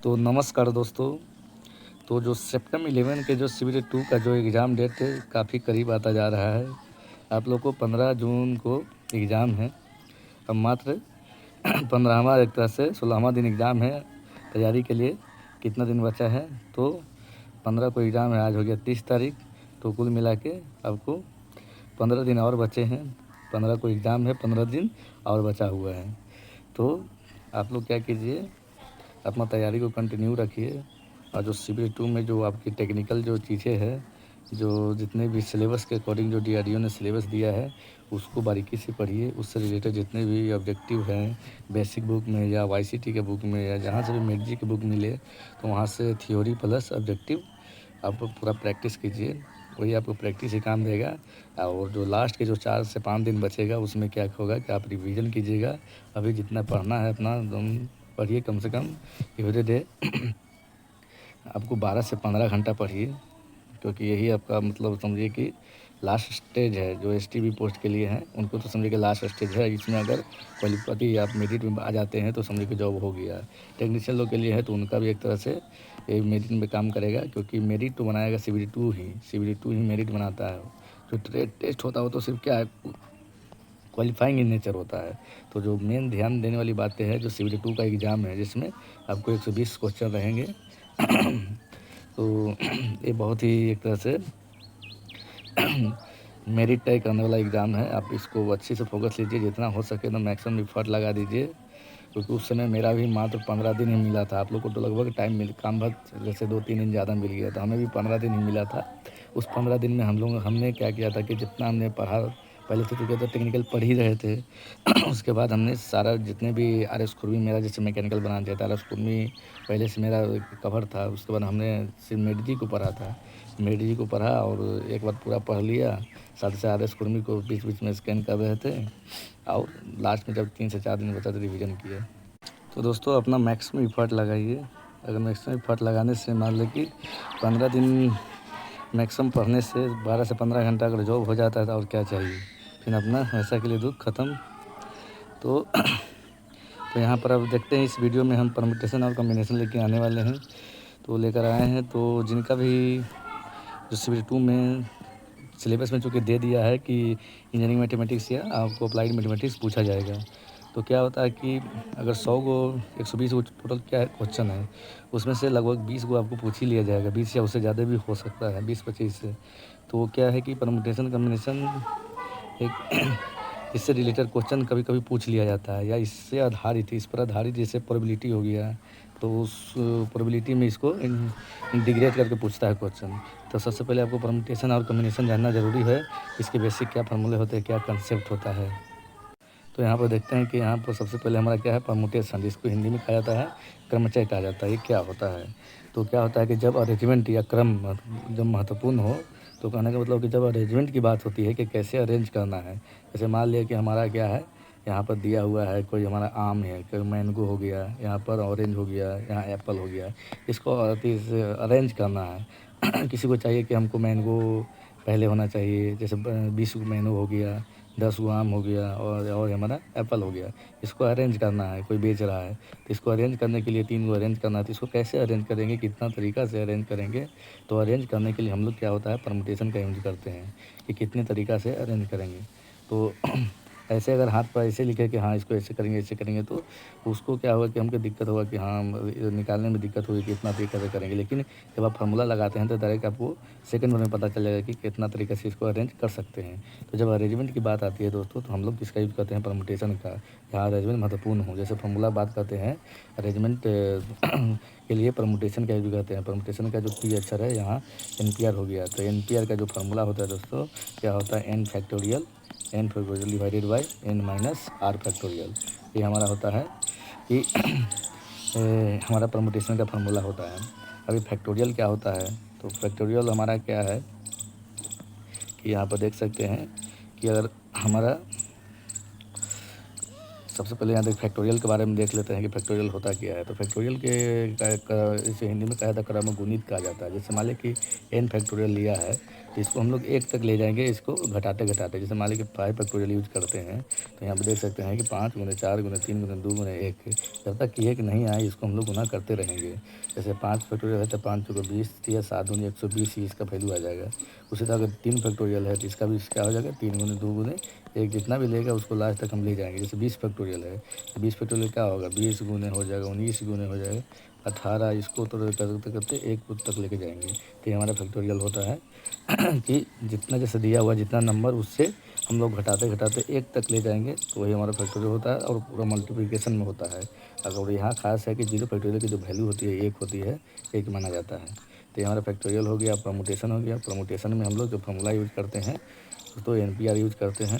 तो नमस्कार दोस्तों। तो जो सितंबर 11 के जो CBT 2 का जो एग्ज़ाम डेट है काफ़ी करीब आता जा रहा है। आप लोग को 15 जून को एग्ज़ाम है। अब मात्र 15वां एक तरह से 16वां दिन एग्ज़ाम है। तैयारी के लिए कितना दिन बचा है? तो 15 को एग्ज़ाम है, आज हो गया 30 तारीख। तो कुल मिला के आपको 15 दिन और बचे हैं। 15 को एग्ज़ाम है, 15 दिन और बचा हुआ है। तो आप लोग क्या कीजिए, अपना तैयारी को कंटिन्यू रखिए। और जो CBT 2 में जो आपकी टेक्निकल जो चीज़ें हैं, जो जितने भी सिलेबस के अकॉर्डिंग जो DRDO ने सिलेबस दिया है उसको बारीकी से पढ़िए। उससे रिलेटेड जितने भी ऑब्जेक्टिव हैं बेसिक बुक में या YCT के बुक में या जहाँ से भी मेडजी की बुक मिले तो वहाँ से थ्योरी प्लस ऑब्जेक्टिव आप पूरा प्रैक्टिस कीजिए। वही आपको प्रैक्टिस ही काम देगा। और जो लास्ट के जो 4 से 5 दिन बचेगा उसमें क्या होगा कि आप रिवीजन कीजिएगा। अभी जितना पढ़ना है अपना एकदम पढ़िए। कम से कम एवरी डे आपको 12 से 15 घंटा पढ़िए, क्योंकि यही आपका मतलब समझिए कि लास्ट स्टेज है। जो STB पोस्ट के लिए हैं उनको तो समझिए कि लास्ट स्टेज है। इसमें अगर क्वालिफाई आप मेरिट में आ जाते हैं तो समझिए कि जॉब हो गया। टेक्नीशियन लोग के लिए है तो उनका भी एक तरह से ये मेरिट में काम करेगा, क्योंकि मेरिट तो बनाएगा CBT 2 ही। CBT 2 ही मेरिट बनाता है। जो टेस्ट होता है वो तो सिर्फ क्या है, क्वालिफाइंग इन नेचर होता है। तो जो मेन ध्यान देने वाली बातें हैं, जो CBT 2 का एग्ज़ाम है जिसमें आपको 120 क्वेश्चन रहेंगे। तो ये बहुत ही एक तरह से मेरिट तय करने वाला एग्ज़ाम है। आप इसको अच्छे से फोकस लीजिए, जितना हो सके तो मैक्सिमम एफर्ट लगा दीजिए। क्योंकि उस समय मेरा भी मात्र 15 दिन ही मिला था। आप लोग को तो लगभग टाइम मिल काम भर जैसे 2-3 दिन ज़्यादा मिल गया था, हमें भी 15 दिन ही मिला था। उस 15 दिन में हमने क्या किया था कि जितना हमने पढ़ा, पहले तो चूँकि तो टेक्निकल पढ़ ही रहे थे। उसके बाद हमने सारा जितने भी RS खुरमी मेरा जैसे मैकेनिकल बना दिया था, RS खुरमी पहले से मेरा कवर था। उसके बाद हमने सिर्फ मेडजी को पढ़ा था। मेडजी को पढ़ा और एक बार पूरा पढ़ लिया। साथ ही साथ RS खुरमी को बीच बीच में स्कैन कर रहे थे। और लास्ट में जब 3 से 4 दिन बचा तो रिवीजन किया। तो दोस्तों अपना मैक्सिमम एफर्ट लगाइए। अगर मैक्सिमम एफर्ट लगाने से मान लें कि 15 दिन मैक्सिमम पढ़ने से 12 से 15 घंटा अगर जॉब हो जाता है तो और क्या चाहिए। फिर अपना हमेशा के लिए दुख ख़त्म। तो यहाँ पर अब देखते हैं इस वीडियो में हम परम्यूटेशन और कॉम्बिनेशन लेके आने वाले हैं। तो लेकर आए हैं तो जिनका भी जो CBT 2 में सिलेबस में चूँकि दे दिया है कि इंजीनियरिंग मैथमेटिक्स या आपको अप्लाइड मैथमेटिक्स पूछा जाएगा। तो क्या होता है कि अगर 100 को 120 को टोटल क्या है क्वेश्चन है, उसमें से लगभग 20 को आपको पूछ ही लिया जाएगा। 20 या उससे ज़्यादा भी हो सकता है, 20-25 से। तो क्या है कि परम्यूटेशन कॉम्बिनेशन एक इससे रिलेटेड क्वेश्चन कभी-कभी पूछ लिया जाता है, या इससे आधारित, इस पर आधारित जैसे प्रोबेबिलिटी हो गया, तो उस प्रोबेबिलिटी में इसको इंटीग्रेट करके पूछता है क्वेश्चन। तो सबसे पहले आपको परम्यूटेशन और कॉम्बिनेशन जानना ज़रूरी है। इसके बेसिक क्या फार्मूले होते हैं, क्या कंसेप्ट होता है। तो यहाँ पर देखते हैं कि यहाँ पर सबसे पहले हमारा क्या है, परम्यूटेशन, जिसको हिंदी में कहा जाता है क्रमचय कहा जाता है। ये क्या होता है? तो क्या होता है कि जब अरेंजमेंट या क्रम जब महत्वपूर्ण हो, तो कहने का मतलब कि जब अरेंजमेंट की बात होती है कि कैसे अरेंज करना है। जैसे मान लिया कि हमारा क्या है, यहाँ पर दिया हुआ है कोई हमारा आम है, कोई मैंगो हो गया, यहाँ पर ऑरेंज हो गया, यहाँ एप्पल हो गया। इसको अरेंज करना है। किसी को चाहिए कि हमको मैंगो पहले होना चाहिए, जैसे 20 को मैंगो हो गया, 10 को आम हो गया और हमारा एप्पल हो गया। इसको अरेंज करना है, कोई बेच रहा है तो इसको अरेंज करने के लिए 3 को अरेंज करना है। तो इसको कैसे अरेंज करेंगे, कितना तरीका से अरेंज करेंगे। तो अरेंज करने के लिए हम लोग क्या होता है, परम्यूटेशन का यूज़ करते हैं कि कितने तरीका से अरेंज करेंगे। तो ऐसे अगर हाथ पर ऐसे लिखे कि हाँ इसको ऐसे करेंगे तो उसको क्या होगा कि हमको दिक्कत होगा कि हाँ निकालने में दिक्कत होगी कि कितना तरीका से करेंगे। लेकिन जब आप फार्मूला लगाते हैं तो डायरेक्ट आपको सेकंड में पता चल जाएगा कि कितना तरीके से इसको अरेंज कर सकते हैं। तो जब अरेंजमेंट की बात आती है दोस्तों, तो हम लोग किसका यूज़ करते हैं, परम्यूटेशन का। जहाँ अरेंजमेंट महत्वपूर्ण हो, जैसे फार्मूला बात करते हैं अरेंजमेंट के लिए परम्यूटेशन का यूज़ करते हैं। परम्यूटेशन का जो P अक्षर है यहाँ NPR हो गया। तो NPR का जो फार्मूला होता है दोस्तों, क्या होता है, n factorial divided by n minus r factorial. ये हमारा होता है कि हमारा परम्यूटेशन का फार्मूला होता है। अभी फैक्टोरियल क्या होता है, तो फैक्टोरियल हमारा क्या है कि यहाँ पर देख सकते हैं कि अगर हमारा सबसे पहले यहाँ देख फैक्टोरियल के बारे में देख लेते हैं कि फैक्टोरियल होता क्या है। तो फैक्टोरियल के इसे हिंदी में कहा जाता है, क्रमगुणित कहा जाता है। जैसे मान लें कि n फैक्टोरियल लिया है तो इसको हम लोग 1 तक ले जाएंगे, इसको घटाते घटाते। जैसे मान लें कि 5 फैक्टोरियल यूज करते हैं तो यहाँ पर देख सकते हैं कि 5 गुने 4 गुने 3 गुने 2 गुने 1, जब तक कि 1 नहीं आए इसको हम लोग गुना करते रहेंगे। जैसे 5 फैक्टोरियल है तो 5 चौके 20 या 7 दूनी 120 ही इसका वैल्यू आ जाएगा। उसी तरह अगर 3 फैक्टोरियल है तो इसका भी क्या हो जाएगा, 3 गुने 2 गुने 1, जितना भी लेगा उसको लास्ट तक हम ले जाएंगे। जैसे 20 फैक्टोरियल है तो 20 फैक्टोरियल क्या होगा, 20 गुने हो जाएगा, 19 गुने हो जाएगा, 18, इसको तो करते करते 1 तक लेके जाएंगे। तो ये हमारा फैक्टोरियल होता है कि जितना जैसे दिया हुआ जितना नंबर उससे हम लोग घटाते घटाते 1 तक ले जाएंगे तो वही हमारा फैक्टोरियल होता है। और पूरा मल्टीप्लिकेशन में होता है। अगर यहाँ खास है कि 0 फैक्टोरियल की जो वैल्यू होती है 1 होती है, 1 माना जाता है। तो ये हमारा फैक्टोरियल हो गया। परमुटेशन हो गया। परमुटेशन में हम लोग जो फॉर्मूला यूज करते हैं तो NPR यूज करते हैं।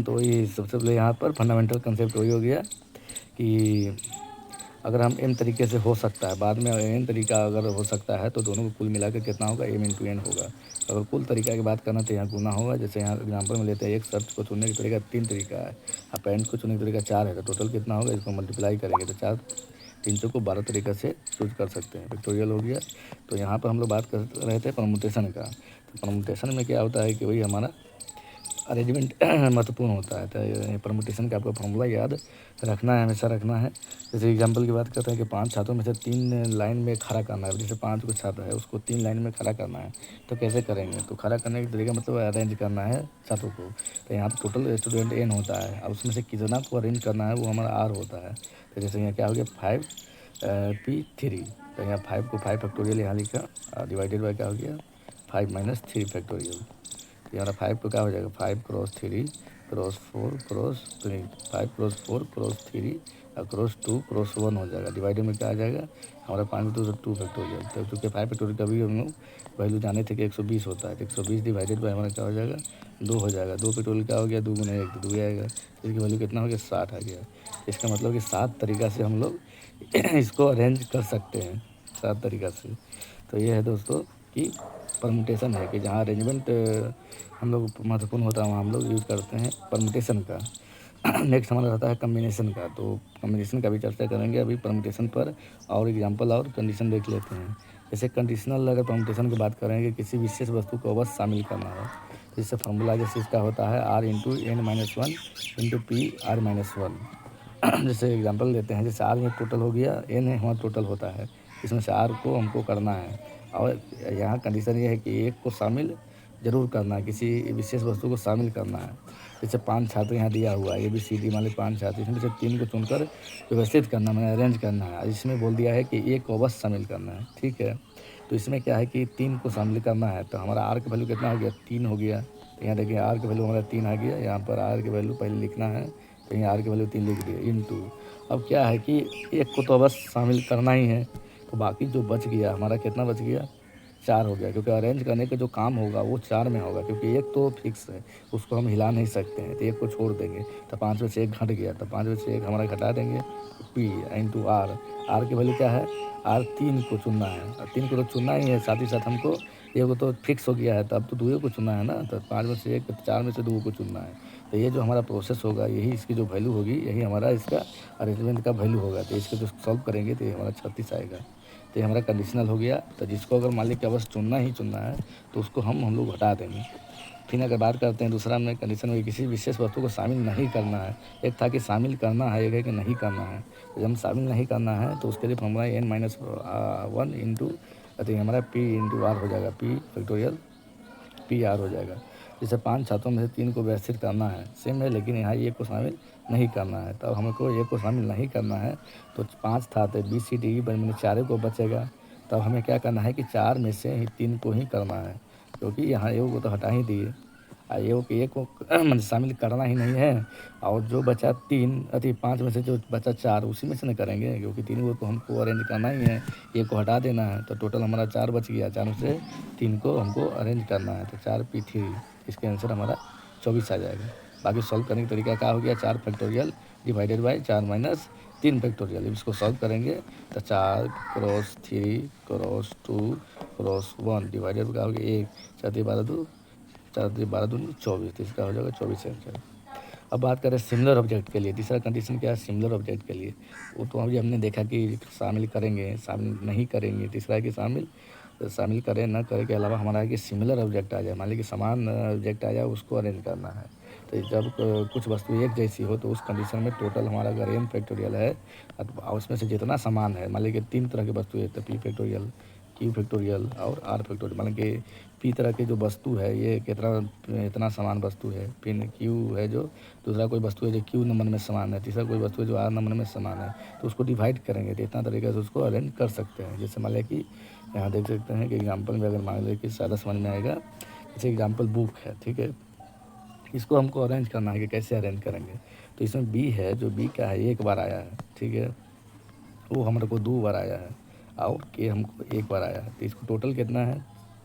तो ये सबसे पहले यहाँ पर फंडामेंटल कंसेप्ट वही हो गया कि अगर हम m तरीके से हो सकता है, बाद में n तरीका अगर हो सकता है तो दोनों को कुल मिला के कितना होगा, m × n होगा। अगर कुल तरीका की बात करना तो यहाँ गुना होगा। जैसे यहाँ एग्जांपल में लेते हैं, एक शब्द को चुनने का तरीका 3 तरीका है, अब पैरेंट को चुनने का तरीका 4 है, तो टोटल कितना होगा, इसको मल्टीप्लाई करेंगे तो 4 3 को 12 तरीके से चूज कर सकते हैं। फैक्टोरियल हो गया। तो यहाँ पर हम लोग बात कर रहे थे परमुटेशन का। तो परमुटेशन में क्या होता है कि वही हमारा अरेंजमेंट महत्वपूर्ण होता है। तो परमुटेशन का आपको फॉर्मूला याद रखना है, हमेशा रखना है। जैसे एग्जांपल की बात करते हैं कि 5 छात्रों में से 3 लाइन में खड़ा करना है। जैसे 5 को छात्र है उसको 3 लाइन में खड़ा करना है, तो कैसे करेंगे, तो खड़ा करने का तरीका मतलब अरेंज करना है छात्रों को। तो यहाँ पर टोटल स्टूडेंट n होता है, अब उसमें से कितना को अरेंज करना है वो हमारा r होता है। तो जैसे यहाँ क्या हो गया 5p3, तो यहाँ 5 को 5 फैक्टोरियल यहाँ लिखा, डिवाइडेड बाई क्या हो गया 5 - 3 फैक्टोरियल। हमारा 5 को क्या हो जाएगा, 5 × 3 × 4 × 3, 5 × 4 × 3 और क्रॉस 2 × 1 हो जाएगा। डिवाइडेड में क्या आ जाएगा हमारा 5 × 2 फैक्टोरियल। तो चूँकि 5 फैक्टोरियल का भी हम लोग वैल्यू जाने थे कि 120 होता है, तो 120 डिवाइडेड बाई हमारा क्या हो जाएगा 2 हो जाएगा। 2 फैक्टोरियल क्या हो गया 2 गुने 1 तो 2 आएगा। इसकी वैल्यू कितना हो गया 60 आ गया। इसका मतलब कि 7 तरीक़ा से हम लोग इसको अरेंज कर सकते हैं, 7 तरीक़ा से। तो ये है दोस्तों कि परमुटेशन है कि जहाँ अरेंजमेंट हम लोग महत्वपूर्ण होता है वहाँ हम लोग यूज़ करते हैं परमुटेशन का। नेक्स्ट हमारा रहता है कम्बिनेशन का। तो कम्बिनेशन का भी चर्चा करेंगे अभी परमुटेशन पर, और एग्जांपल और कंडीशन देख लेते हैं। जैसे कंडीशनल अगर परमुटेशन की बात करेंगे, किसी विशेष वस्तु को अवश्य शामिल करना है, तो इससे फॉर्मूला जैसे इसका होता है r × n - 1 × p r - 1। जैसे एग्जांपल लेते हैं, जैसे r में टोटल हो गया, n है हमारा टोटल होता है, इसमें से r को हमको करना है। और यहाँ कंडीशन ये है कि एक को शामिल ज़रूर करना है, किसी विशेष वस्तु को शामिल करना है। जैसे 5 छात्र यहाँ दिया हुआ है, ABCD मान ली 5 छात्र, इसमें से 3 को चुनकर व्यवस्थित करना, मैंने अरेंज करना है। इसमें बोल दिया है कि एक को अवश्य शामिल करना है, ठीक है। तो इसमें क्या है कि 3 को शामिल करना है, तो हमारा r का वैल्यू कितना हो गया 3 हो गया। तो यहाँ देखिए r का वैल्यू हमारा 3 आ गया। यहाँ पर r की वैल्यू पहले लिखना है, तो यहाँ r की वैल्यू 3 लिख दिया इंटू। अब क्या है कि एक को तो अवश्य शामिल करना ही है, तो बाकी जो बच गया हमारा कितना बच गया 4 हो गया, क्योंकि अरेंज करने का जो काम होगा वो 4 में होगा, क्योंकि एक तो फिक्स है उसको हम हिला नहीं सकते हैं, तो एक को छोड़ देंगे। तो 5 में से 1 घट गया, तो 5 में से 1 हमारा घटा देंगे p × r की वैल्यू क्या है r 3 को चुनना है, 3 को तो चुनना ही है, साथ ही साथ हमको एक तो फिक्स हो गया है, तो अब तो 2 को चुनना है ना। तो 5 में से 1 4 में से 2 को चुनना है। तो ये जो हमारा प्रोसेस होगा यही इसकी जो वैल्यू होगी यही हमारा इसका अरेंजमेंट का वैल्यू होगा। तो इसको जो सॉल्व करेंगे तो ये हमारा 36 आएगा। तो ये हमारा कंडीशनल हो गया। तो जिसको अगर मान लीजिए कि अवश्य चुनना ही चुनना है तो उसको हम लोग हटा देंगे। फिर अगर बात करते हैं दूसरा में कंडीशन में किसी विशेष वस्तु को शामिल नहीं करना है, एक था कि शामिल करना है, एक है कि नहीं करना है। तो जब हम शामिल नहीं करना है तो उसके लिए फॉर्मूला n - 1 इंटू तो हमारा p × r हो जाएगा, p फैक्टोरियल p r हो जाएगा। जैसे 5 छात्रों में से 3 को व्यवस्थित करना है, सेम है, लेकिन यहाँ एक को शामिल नहीं करना है। तब हमको एक को शामिल नहीं करना है तो 5 था तो BCD मैंने 4 को बचेगा। तब हमें क्या करना है कि 4 में से ही 3 को ही करना है, क्योंकि यहाँ एक को तो हटा ही दिए, एक को मतलब शामिल करना ही नहीं है। और जो बचा 5 में से जो बचा 4 उसी में से न करेंगे, क्योंकि 3 को तो हमको अरेंज करना ही है, एक को हटा देना है। तो टोटल हमारा 4 बच गया, 4 में से 3 को हमको अरेंज करना है, तो 4p3, इसके आंसर हमारा 24 आ जाएगा। बाकी सॉल्व करने का तरीका क्या हो गया 4 फैक्टोरियल डिवाइडेड बाई 4 - 3 फैक्टोरियल। इसको सॉल्व करेंगे तो 4 × 3 × 2 × 1 डिवाइडेड क्या हो गया 1, 4 × 12 2, 4 × 12 2 24, तो इसका हो जाएगा 24 आंसर। अब बात करें सिमिलर ऑब्जेक्ट के लिए, तीसरा कंडीशन क्या है सिमिलर ऑब्जेक्ट के लिए, वो तो अभी हमने देखा कि शामिल करेंगे, शामिल नहीं करेंगे। तीसरा है कि शामिल करें ना करें के अलावा हमारा है कि सिमिलर ऑब्जेक्ट आ जाए, मान लीजिए कि समान ऑब्जेक्ट आ जाए, उसको अरेंज करना है। तो जब कुछ वस्तु एक जैसी हो तो उस कंडीशन में टोटल हमारा अगर n फैक्टोरियल है और उसमें से जितना समान है, मान लीजिए 3 तरह की वस्तु है तो p फैक्टोरियल, q फैक्टोरियल और r फैक्टोरियल, मान लीजिए p तरह की जो वस्तु है ये इतना समान वस्तु है, फिर q है जो दूसरा कोई वस्तु है जो q नंबर में समान है, तीसरा कोई वस्तु है जो r नंबर में समान है, तो उसको डिवाइड करेंगे तो इतना तरीके से उसको अरेंज कर सकते हैं। जैसे मान लें कि यहाँ देख सकते हैं कि एग्जाम्पल में अगर मान लें कि ज़्यादा समझ में आएगा, जैसे एग्जाम्पल बुक है, ठीक है, इसको हमको अरेंज करना है कि कैसे अरेंज करेंगे। तो इसमें बी है, जो बी का है एक बार आया है, ठीक है, वो हमारे को 2 बार आया है और के हमको 1 बार आया है, तो इसको टोटल कितना है,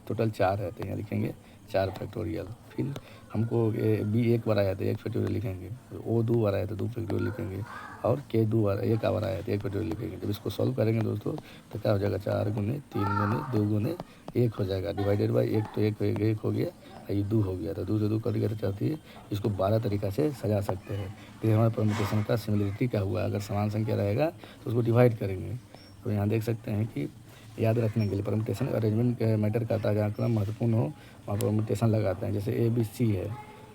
टोटल 4 है, तो यहाँ लिखेंगे 4 फैक्टोरियल। फिर हमको बी 1 बार आया तो 1 फैक्टोरियल लिखेंगे, ओ 2 बार आया तो 2 फैक्टोरियल लिखेंगे और के 2 बार 1 बार आया तो 1 फैक्टोरियल लिखेंगे। जब इसको सॉल्व करेंगे दोस्तों तो क्या हो जाएगा, 4 गुने 3 गुने 2 गुने 1 हो जाएगा, डिवाइडेड बाई 1, तो 1 हो गया, ये 2 हो गया, तो 2 से 2 कट गया, तो चाहती है इसको 12 तरीक़ा से सजा सकते हैं। तो ये हमारे परमुटेशन का सिमिलरिटी का हुआ, अगर समान संख्या रहेगा तो उसको डिवाइड करेंगे। तो यहाँ देख सकते हैं कि याद रखने के लिए परमुटेशन अरेंजमेंट मैटर करता है, जहाँ क्रम महत्वपूर्ण हो वहाँ परमुटेशन लगाते हैं। जैसे ABC है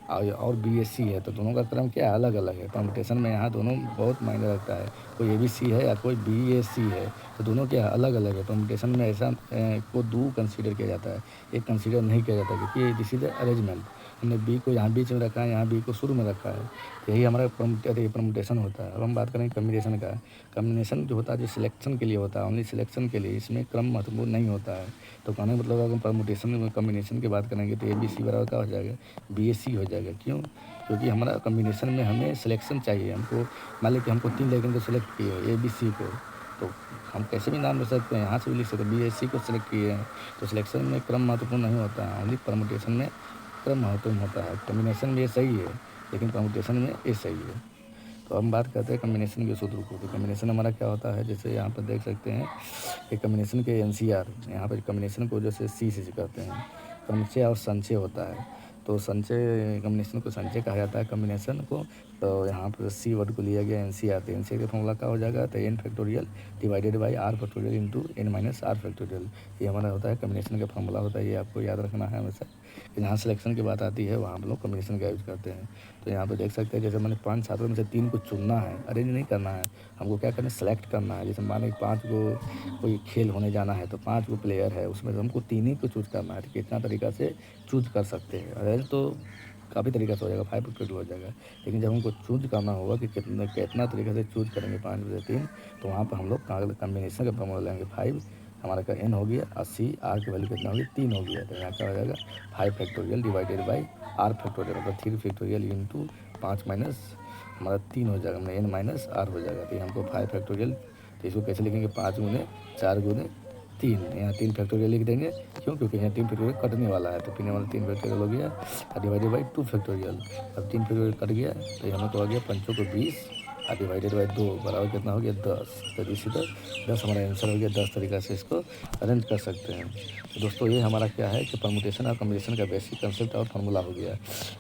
और BSC है, तो दोनों का क्रम क्या अलग अलग है, परमुटेशन में यहाँ दोनों बहुत मायने रखता है। कोई ABC है या कोई BSC है, तो दोनों क्या अलग अलग है। परमुटेशन में ऐसा को 2 कंसीडर किया जाता है, एक कंसीडर नहीं किया जाता, क्योंकि दिस इज अरेंजमेंट। हमने बी को यहाँ बीच में रखा है, यहाँ बी को शुरू में रखा है, यही हमारा परमुटेशन होता है। अब हम बात करेंगे कम्बिनेशन का। कम्बिनेशन जो होता है जो सिलेक्शन के लिए होता है, ओनली सिलेक्शन के लिए, इसमें क्रम महत्वपूर्ण नहीं होता है। तो कहने का मतलब अगर परमुटेशन में कम्बिनेशन की बात करेंगे तो ABC बराबर क्या हो जाएगा, BSC हो जाएगा। क्यों, क्योंकि हमारा कम्बिनेशन में हमें सिलेक्शन चाहिए। हमको मान लीजिए कि हमको 3 लेकिन को सिलेक्ट किए ABC को, तो हम कैसे भी नाम रख सकते हैं, यहाँ से भी लिख सकते हैं BSC को सिलेक्ट किए हैं। तो सिलेक्शन में क्रम महत्वपूर्ण नहीं होता है, ओनली परमुटेशन में क्रम महत्वपूर्ण होता है। कम्बिनेशन में ये सही है लेकिन परमुटेशन में ये सही है। तो हम बात करते हैं कम्बिनेशन के सूत्र को। तो कम्बिनेशन हमारा क्या होता है, जैसे यहाँ पर देख सकते हैं कि कम्बिनेशन के NCR, यहाँ पर कम्बिनेशन को जैसे C से करते हैं, संचय और संचय होता है। तो संचय कम्बिनेशन को संचय कहा जाता है कम्बिनेशन को। तो यहाँ पर C वर्ड को लिया गया NCR, तो NCR का फॉर्मूला क्या हो जाएगा, तो n factorial divided by r factorial into n minus r factorial, ये हमारा होता है कम्बिनेशन का फॉर्मूला होता है। ये आपको याद रखना है हमेशा कि जहाँ सिलेक्शन की बात आती है वहाँ हम लोग कम्बिनेशन का यूज़ करते हैं। तो यहाँ पे देख सकते हैं जैसे मैंने 5 छात्रों में से 3 को चुनना है, अरेंज नहीं करना है, हमको क्या करना है, सेलेक्ट करना है। जैसे माने 5 को कोई खेल होने जाना है तो 5 को प्लेयर है, उसमें से हमको 3 ही को चूज़ करना है। तो कितना तरीका से चूज़ कर सकते हैं, अरेंज तो काफ़ी तरीका से हो जाएगा, 5 टोटल हो जाएगा, लेकिन जब हमको चूज़ करना होगा कि कितना तरीके से चूज़ करेंगे 5 में से 3, तो वहाँ पर हम लोग कम्बिनेशन का फॉर्मूला लेंगे। 5 हमारा का n हो गया, 80 r की वैल्यू कितना होगी 3 हो गया, तो यहाँ क्या हो जाएगा 5 factorial divided by r factorial, मतलब 3 फैक्टोरियल इंटू 5 माइनस हमारा 3 हो जाएगा, मतलब n माइनस r हो जाएगा। तो ये हमको 5 फैक्टोरियल, तो इसको कैसे लिखेंगे, 5 गुने 4 गुने 3, यहाँ 3 फैक्टोरियल लिख देंगे। क्यों, क्योंकि यहाँ 3 फैक्टोरियल कटने वाला है, तो फिर हमारा 3 फैक्टोरियल हो गया डिवाइडेड बाई 2 फैक्टोरियल। अब 3 फैक्टोरियल कट गया तो यहाँ तो आ गया 5 को 20 डिवाइडेड बाई 2 बराबर कितना हो गया 10। तो इसी तरह 10 हमारा आंसर हो गया। 10 तरीक़ा से इसको अरेंज कर सकते हैं। तो दोस्तों ये हमारा क्या है कि परमुटेशन और कम्बिनेशन का बेसिक कंसेप्ट और फार्मूला हो गया।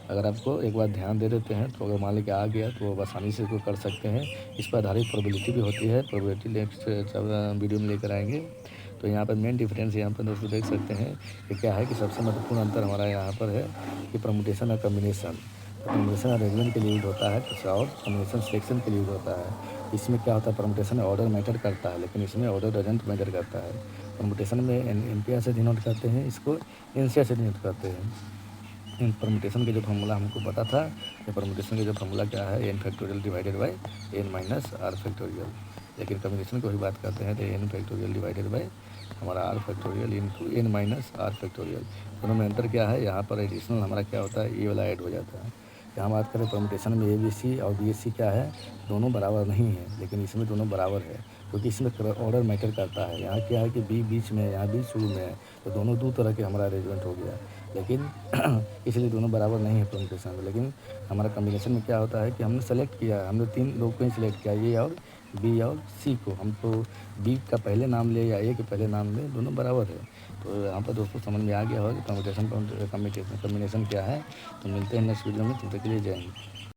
अगर आपको एक बार ध्यान दे देते हैं तो अगर मान लीजिए आ गया तो वो आसानी से इसको कर सकते हैं। इस पर आधारित प्रोबेबिलिटी भी होती है, प्रोबेबिलिटी नेक्स्ट वीडियो में लेकर आएंगे। तो यहाँ पर मेन डिफरेंस यहाँ पर दोस्तों देख सकते हैं कि क्या है कि सबसे महत्वपूर्ण अंतर हमारा यहाँ पर है कि परमुटेशन और कम्बिनेशन। कम्बिनेशन अरेंजमेंट के लिए यूज होता है कुछ और कम्बिनेशन सिलेक्शन के लिए यूज होता है। इसमें क्या होता है, परमुटेशन ऑर्डर मैटर करता है लेकिन इसमें ऑर्डर डजंट मैटर करता है। परमुटेशन में NPR से डिनोट करते हैं, इसको NCR से डिनोट करते हैं। इन परमुटेशन के जो फॉर्मूला हमको पता था कि परमुटेशन का जो फॉर्मूला क्या है, n factorial divided by n minus r factorial, लेकिन कम्बिनेशन को भी बात करते हैं तो n फैक्टोरियल डिवाइडेड बाई हमारा r factorial into n minus r factorial. दोनों में अंतर क्या है, यहाँ पर एडिशनल हमारा क्या होता है, ये वाला ऐड हो जाता है। यहाँ बात करें परमुटेशन में ABC और BSC क्या है, दोनों बराबर नहीं है, लेकिन इसमें दोनों बराबर है क्योंकि इसमें ऑर्डर मैटर करता है। यहाँ क्या है कि B बीच में है, यहाँ B शुरू में है, तो दोनों दो तरह के हमारा अरेंजमेंट हो गया, लेकिन इसलिए दोनों बराबर नहीं है परमुटेशन में। लेकिन हमारा कम्बिनेशन में क्या होता है कि हमने सेलेक्ट किया, हमने 3 लोग को ही सिलेक्ट किया, ए और B और C को। हम तो B का पहले नाम ले या A के पहले नाम ले, दोनों बराबर है। तो यहाँ पर दोस्तों समझ में आ गया होगा कि परमुटेशन कम्बिनेशन क्या है। तो मिलते हैं नेक्स्ट वीडियो में, तब तक के लिए जय हिंद।